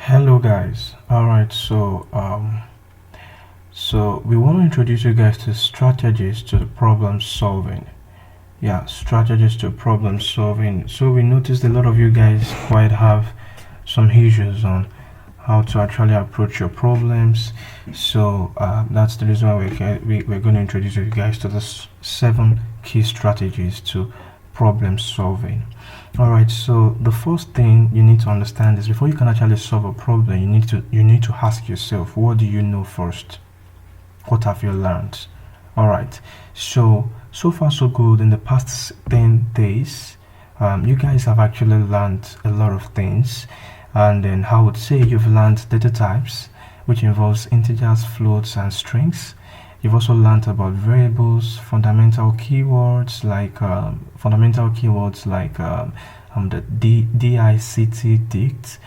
Hello guys. Alright, so we want to introduce you guys to strategies to problem solving. Yeah, strategies to problem solving. So we noticed a lot of you guys quite have some issues on how to actually approach your problems. So that's the reason why we're going to introduce you guys to the 7 key strategies to problem solving. Alright, so the first thing you need to understand is before you can actually solve a problem, you need to ask yourself, what do you know first? What have you learned? Alright, so far so good. In the past 10 days, you guys have actually learned a lot of things, and then I would say you've learned data types, which involves integers, floats, and strings. You've also learned about variables, fundamental keywords like the DICT, dict,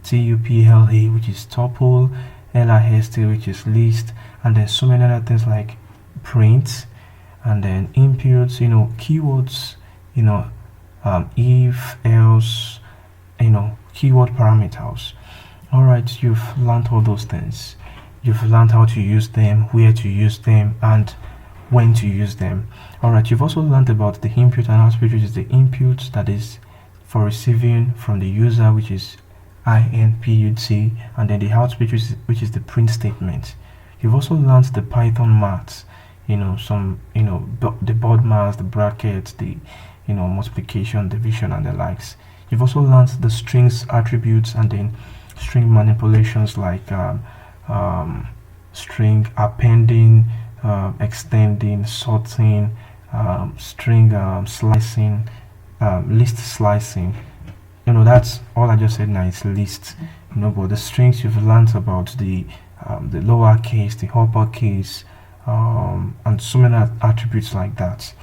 TUPLE, which is tuple, LIST, which is list, and then so many other things like print, and then inputs, keywords, if, else, keyword parameters. Alright, you've learned all those things. You've learned how to use them, where to use them, and when to use them. Alright, you've also learned about the input and output, which is the input that is for receiving from the user, which is input, and then the output, which is the print statement. You've also learned the Python maths, the board maths, the brackets, the multiplication, division, and the likes. You've also learned the strings attributes and then string manipulations like string appending, extending, sorting, string slicing, list slicing. That's all I just said now. It's list. But the strings you've learned about the lowercase, the uppercase, and so many attributes like that.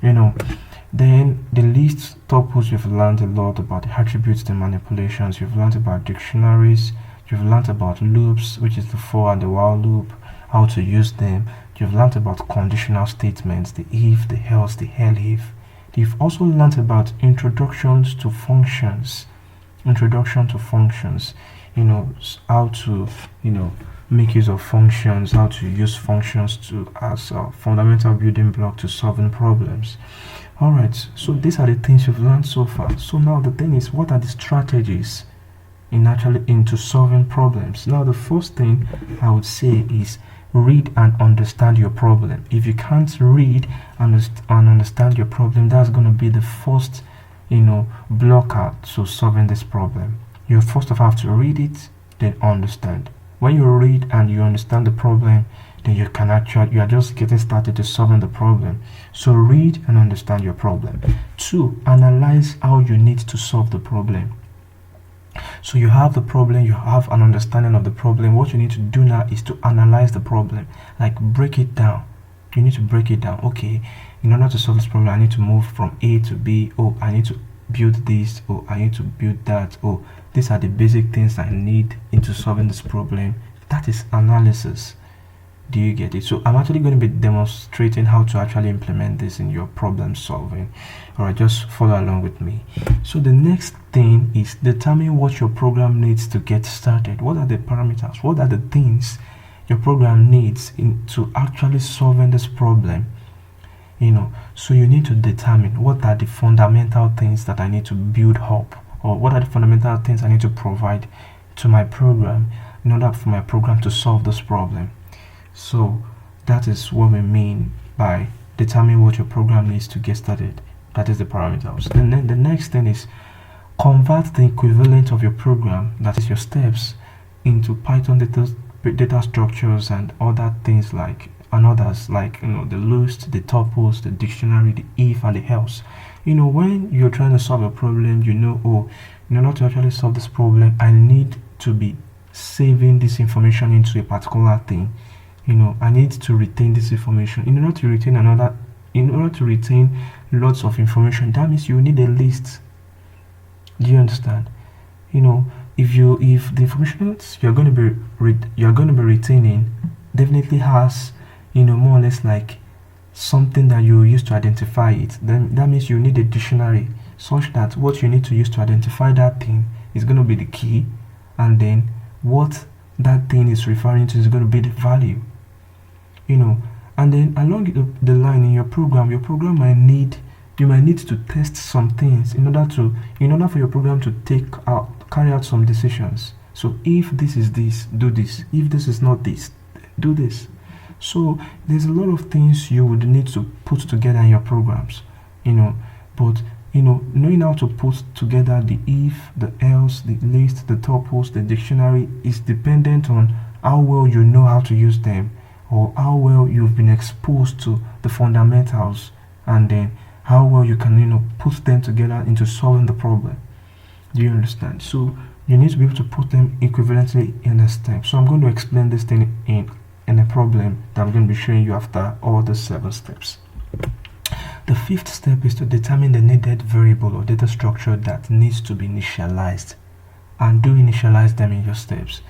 Then the list tuples, you've learned a lot about the attributes, the manipulations. You've learned about dictionaries. You've learned about loops, which is the for and the while loop, how to use them. You've learned about conditional statements, the if, the else, the elif. You've also learned about introductions to functions. Introduction to functions. How to, make use of functions, how to use functions as a fundamental building block to solving problems. Alright, so these are the things you've learned so far. So now the thing is, what are the strategies into solving problems? Now the first thing I would say is read and understand your problem. If you can't read and understand your problem, that's going to be the first blocker to solving this problem. You first of all have to read it, then understand. When you read and you understand the problem, then you are just getting started to solving the problem. So read and understand your problem. 2, analyze how you need to solve the problem. So you have the problem, you have an understanding of the problem. What you need to do now is to analyze the problem, like break it down. You need to break it down. Okay, in order to solve this problem, I need to move from A to B. Oh, I need to build this. Oh, I need to build that. Oh, these are the basic things I need into solving this problem. That is analysis. Do you get it? So I'm actually going to be demonstrating how to actually implement this in your problem solving. Alright, just follow along with me. So the next thing is determine what your program needs to get started. What are the parameters? What are the things your program needs to actually solving this problem? So you need to determine what are the fundamental things that I need to build up, or what are the fundamental things I need to provide to my program in order for my program to solve this problem. So that is what we mean by determine what your program needs to get started. That is the parameters. And then the next thing is convert the equivalent of your program, that is your steps, into Python data structures and other things like the list, the tuples, the dictionary, the if, and the else. When you're trying to solve a problem, oh, in order to actually solve this problem, I need to be saving this information into a particular thing. I need to retain this information. In order to retain lots of information, that means you need a list. Do you understand? If the information you're going to be retaining definitely has more or less like something that you use to identify it, then that means you need a dictionary such that what you need to use to identify that thing is going to be the key, and then what that thing is referring to is going to be the value, and then along the line in your program might need to test some things in order for your program to carry out some decisions. So if this is this, do this. If this is not this, do this. So there's a lot of things you would need to put together in your programs, but knowing how to put together the if, the else, the list, the tuples, the dictionary is dependent on how well you know how to use them, or how well you've been exposed to the fundamentals, and then how well you can put them together into solving the problem. Do you understand? So you need to be able to put them equivalently in a step. So I'm going to explain this thing in a problem that I'm going to be showing you after all the 7 steps. The 5th step is to determine the needed variable or data structure that needs to be initialized, and do initialize them in your steps.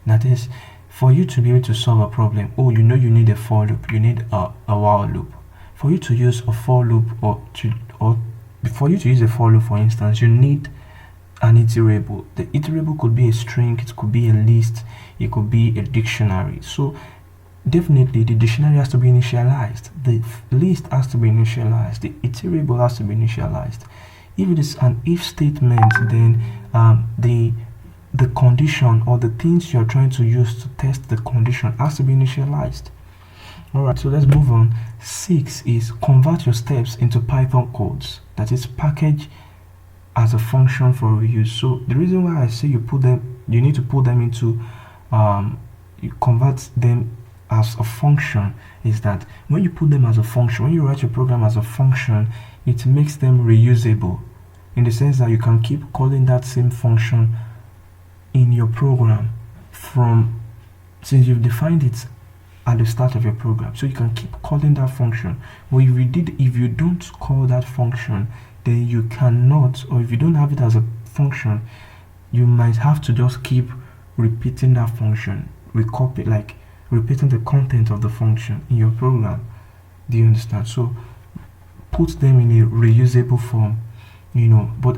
That is, for you to be able to solve a problem, you need a for loop, you need a while loop. For you to use a for loop, or before you to use a for loop, for instance, you need an iterable. The iterable could be a string, it could be a list, it could be a dictionary. So definitely the dictionary has to be initialized, the list has to be initialized, the iterable has to be initialized. If it is an if statement, then the condition or the things you're trying to use to test the condition has to be initialized. Alright, so let's move on. 6 is convert your steps into Python codes, that is package as a function for reuse. So the reason why I say you need to put them into you convert them as a function is that when you put them as a function, when you write your program as a function, it makes them reusable, in the sense that you can keep calling that same function in your program since you've defined it at the start of your program. So you can keep calling that function. Well, if you don't call that function, then you cannot, or if you don't have it as a function, you might have to just keep repeating that function, repeating the content of the function in your program. Do you understand? So put them in a reusable form, but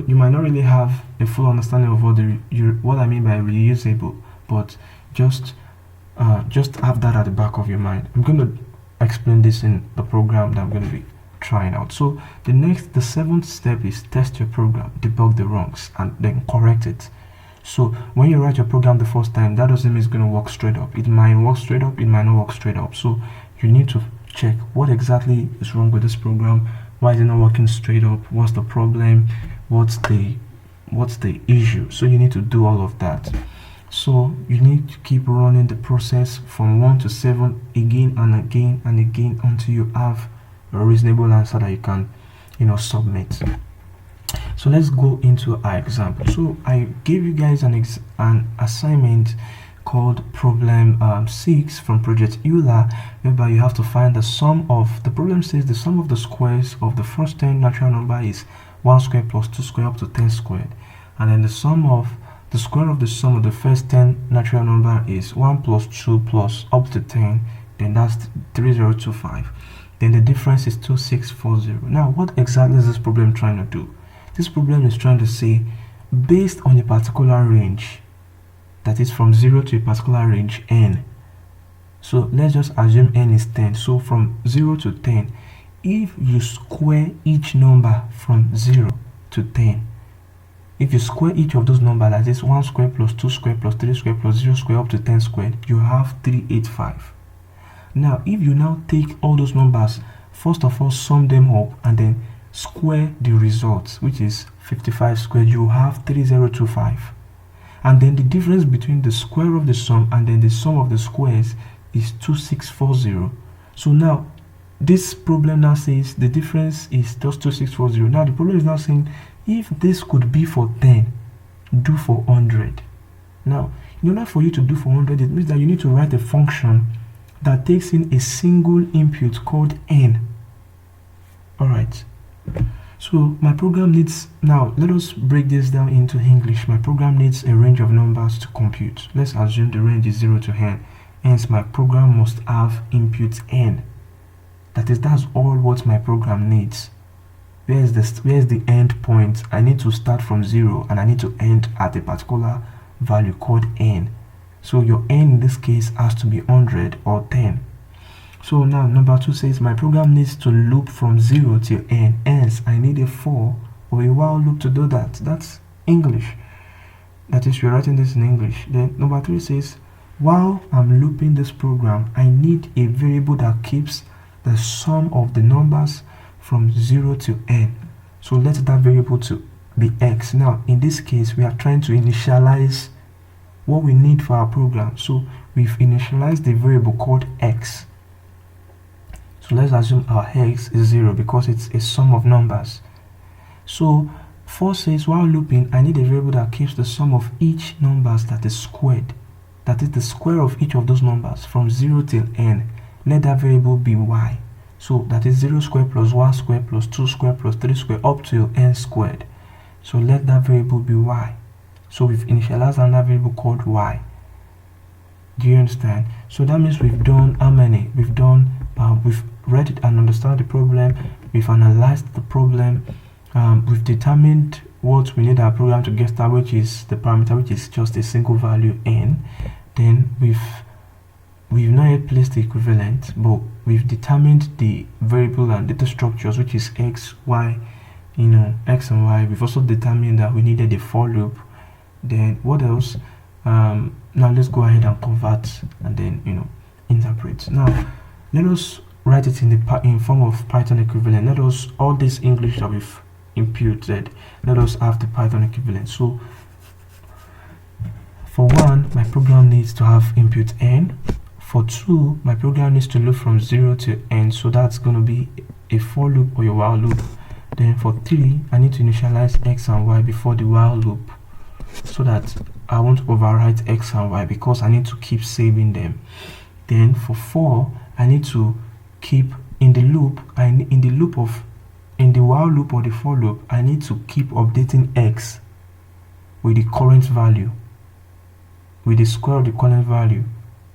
you might not really have a full understanding of what I mean by reusable, but just have that at the back of your mind. I'm going to explain this in the program that I'm going to be trying out. So the 7th step is test your program, debug the wrongs, and then correct it. So when you write your program the first time, that doesn't mean it's going to work straight up. It might work straight up, it might not work straight up. So you need to check what exactly is wrong with this program. Why is it not working straight up? What's the problem? What's the issue? So you need to do all of that. So you need to keep running the process from 1 to 7 again and again and again until you have a reasonable answer that you can submit. So let's go into our example. So I gave you guys an assignment called problem 6 from project EULA, whereby you have to find the problem says the sum of the squares of the first 10 natural number is 1 squared plus 2 squared up to 10 squared, and then the square of the sum of the first 10 natural number is 1 plus 2 plus up to 10, then that's 3025. Then the difference is 2640. Now, what exactly is this problem trying to do? This problem is trying to say, based on a particular range, that is from 0 to a particular range n. So let's just assume n is 10. So from 0 to 10, if you square each number from 0 to 10, if you square each of those numbers, that is 1 squared plus 2 squared plus 3 squared plus 0 squared up to 10 squared, you have 385. Now, if you now take all those numbers, first of all sum them up and then square the result, which is 55 squared, you have 3025. And then the difference between the square of the sum and then the sum of the squares is 2640. So now this problem now says the difference is just 2640. Now the problem is now saying, if this could be for 10, do for 100. Now, in order for you to do for 100, it means that you need to write a function that takes in a single input called n. Alright, so my program needs, now let us break this down into English. My program needs a range of numbers to compute. Let's assume the range is 0 to n. Hence, my program must have input n. That's all what my program needs. Where's the end point? I need to start from 0 and I need to end at a particular value called n. So your n in this case has to be 100 or 10. So now number 2 says my program needs to loop from 0 till n, hence I need a for or a while loop to do that. That's English. That is, we're writing this in English. Then number 3 says while I'm looping this program, I need a variable that keeps the sum of the numbers from 0 to n. So let that variable to be x. Now in this case we are trying to initialize what we need for our program. So we've initialized the variable called x. So let's assume our x is 0 because it's a sum of numbers. So 4 says while looping, I need a variable that keeps the sum of each numbers that is squared. That is the square of each of those numbers from 0 till n. Let that variable be y. So that is 0 squared plus 1 squared plus 2 squared plus 3 squared up to n squared. So let that variable be y. So we've initialized another variable called y. Do you understand? So that means we've done how many? We've read it and understand the problem. We've analyzed the problem. We've determined what we need our program to get started, which is the parameter, which is just a single value n. Then we've not yet placed the equivalent, but we've determined the variable and data structures, which is x, y, x and y. We've also determined that we needed a for loop. Then what else? Now let's go ahead and convert and then interpret. Now let us write it in form of Python equivalent. Let us, all this English that we've imputed, let us have the Python equivalent. So for 1, my program needs to have input n. For 2, my program needs to loop from 0 to n, so that's going to be a for loop or a while loop. Then for 3, I need to initialize x and y before the while loop, so that I won't overwrite x and y because I need to keep saving them. Then for 4, I need to keep in the while loop or the for loop, I need to keep updating x with the current value, with the square of the current value,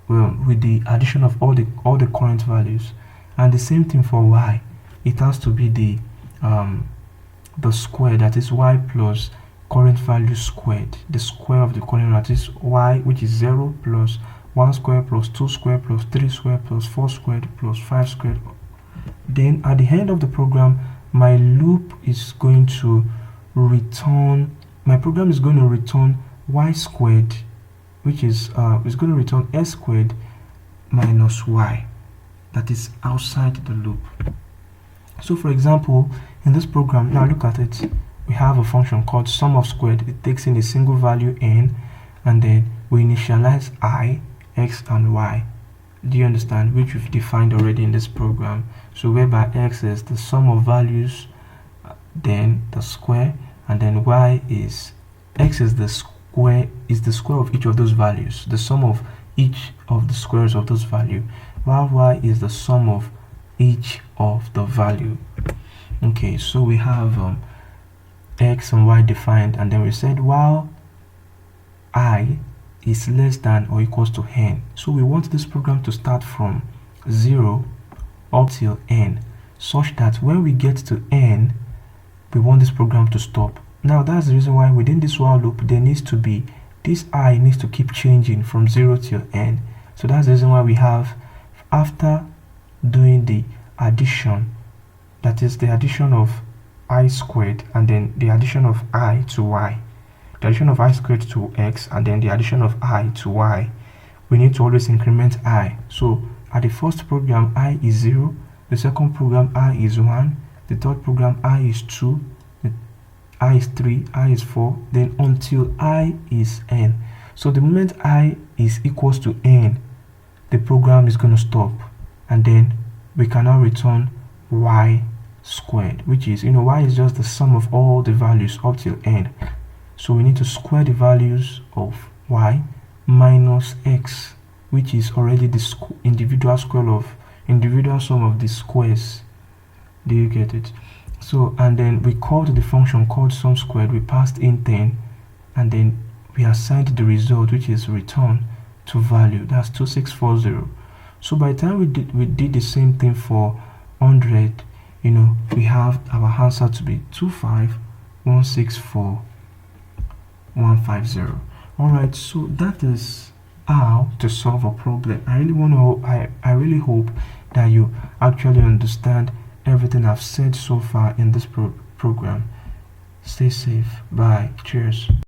well, with the addition of all the current values. And the same thing for y, it has to be the square, that is y plus current value squared, the square of the current, that is y, which is 0 plus 1 squared plus 2 squared plus 3 squared plus 4 squared plus 5 squared. Then at the end of the program, my loop is going to return, my program is going to return y squared, which is going to return s squared minus y, that is outside the loop. So for example, in this program, now look at it, we have a function called sum of squared. It takes in a single value n, and then we initialize I, x and y. Do you understand? Which we've defined already in this program. So whereby x is the sum of values, then the square, and then y is, x is the square of each of those values, the sum of each of the squares of those values, while y is the sum of each of the value. Okay, so we have x and y defined, and then we said while I is less than or equals to n. So we want this program to start from 0 up till n, such that when we get to n, we want this program to stop. Now that's the reason why within this while loop, there needs to be, this I needs to keep changing from 0 till n. So that's the reason why we have, after doing the addition, that is the addition of I squared and then the addition of I to y, the addition of I squared to x and then the addition of I to y, we need to always increment I. So at the first program, I is 0, the second program, I is 1, the third program, I is 2, I is 3, I is 4, then until I is n. So the moment I is equals to n, the program is going to stop, and then we can now return y squared, which is, y is just the sum of all the values up till n. So we need to square the values of y minus x, which is already the individual sum of the squares. Do you get it? So, and then we called the function called sum squared, we passed in 10, and then we assigned the result, which is return to value, that's 2640. So by the time we did the same thing for 100, we have our answer to be 25164,150. Alright, so that is how to solve a problem. I really hope that you actually understand everything I've said so far in this program. Stay safe. Bye. Cheers.